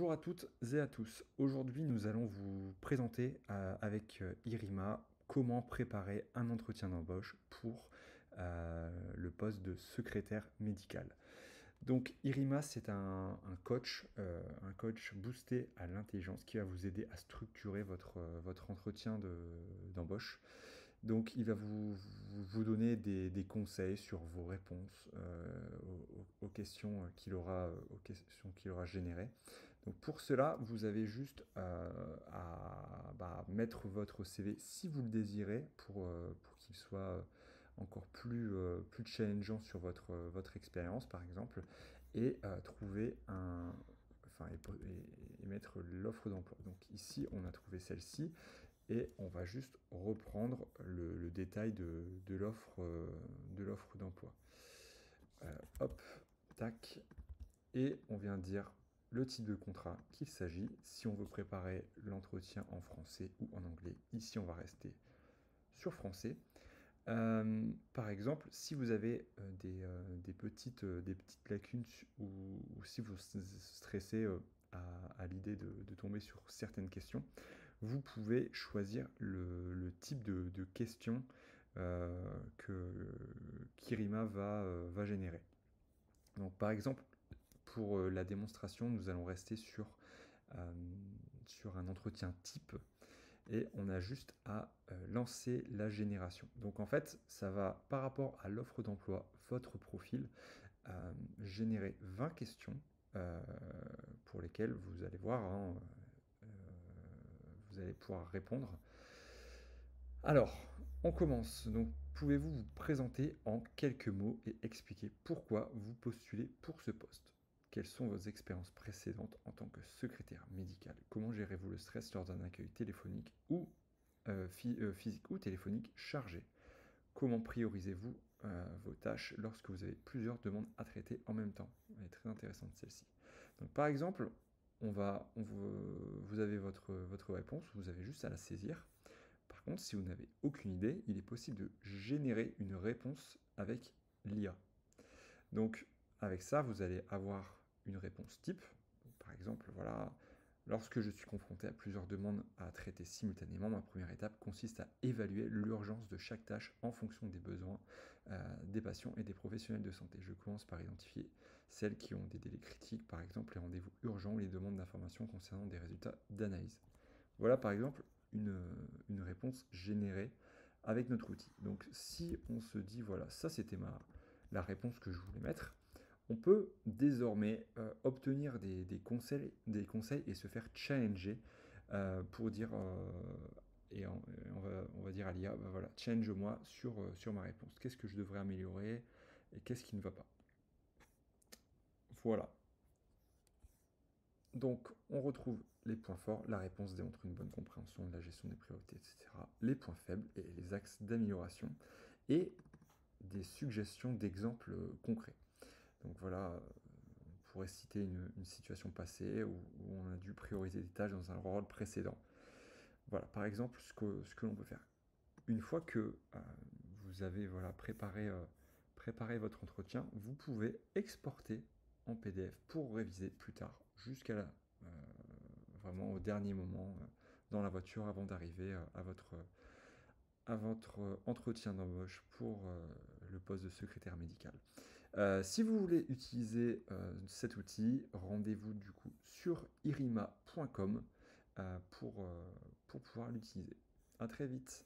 Bonjour à toutes et à tous. Aujourd'hui, nous allons vous présenter avec Irima comment préparer un entretien d'embauche pour le poste de secrétaire médical. Donc Irima, c'est un coach boosté à l'intelligence qui va vous aider à structurer votre entretien d'embauche. Donc il va vous donner des conseils sur vos réponses aux questions qu'il aura générées. Donc pour cela, vous avez juste à mettre votre CV si vous le désirez pour qu'il soit encore plus challengeant sur votre expérience par exemple et trouver et mettre l'offre d'emploi. Donc ici, on a trouvé celle-ci et on va juste reprendre le détail de l'offre d'emploi. Hop, tac, et on vient dire le type de contrat qu'il s'agit, si on veut préparer l'entretien en français ou en anglais. Ici, on va rester sur français. Par exemple, si vous avez des petites lacunes ou si vous stressez à l'idée de tomber sur certaines questions, vous pouvez choisir le type de questions que Kirima va générer. Donc, par exemple, pour la démonstration, nous allons rester euh, sur un entretien type et on a juste à lancer la génération. Donc en fait, ça va, par rapport à l'offre d'emploi, votre profil, générer 20 questions pour lesquelles vous allez voir, hein, euh, vous allez pouvoir répondre. Alors, on commence. Donc, pouvez-vous vous présenter en quelques mots et expliquer pourquoi vous postulez pour ce poste? Quelles sont vos expériences précédentes en tant que secrétaire médical? Comment gérez-vous le stress lors d'un accueil téléphonique ou physique ou téléphonique chargé? Comment priorisez-vous vos tâches lorsque vous avez plusieurs demandes à traiter en même temps? Elle est très intéressante celle-ci. Donc, par exemple, vous avez votre réponse, vous avez juste à la saisir. Par contre, si vous n'avez aucune idée, il est possible de générer une réponse avec l'IA. Donc, avec ça, vous allez avoir une réponse type. Donc, par exemple, voilà, lorsque je suis confronté à plusieurs demandes à traiter simultanément, ma première étape consiste à évaluer l'urgence de chaque tâche en fonction des besoins des patients et des professionnels de santé. Je commence par identifier celles qui ont des délais critiques, par exemple les rendez-vous urgents ou les demandes d'informations concernant des résultats d'analyse. Voilà par exemple une réponse générée avec notre outil. Donc si on se dit, voilà, ça c'était la réponse que je voulais mettre, on peut désormais obtenir des conseils et se faire challenger pour dire, on va dire à l'IA, bah voilà, challenge-moi sur ma réponse. Qu'est-ce que je devrais améliorer et qu'est-ce qui ne va pas? Voilà. Donc, on retrouve les points forts, la réponse démontre une bonne compréhension de la gestion des priorités, etc. Les points faibles et les axes d'amélioration et des suggestions d'exemples concrets. Donc voilà, on pourrait citer une situation passée où on a dû prioriser des tâches dans un rôle précédent. Voilà, par exemple, ce que l'on peut faire. Une fois que vous avez voilà, préparé votre entretien, vous pouvez exporter en PDF pour réviser plus tard, euh, vraiment au dernier moment dans la voiture avant d'arriver à votre entretien d'embauche pour le poste de secrétaire médical. Si vous voulez utiliser cet outil, rendez-vous du coup sur irima.com pour pouvoir l'utiliser. À très vite.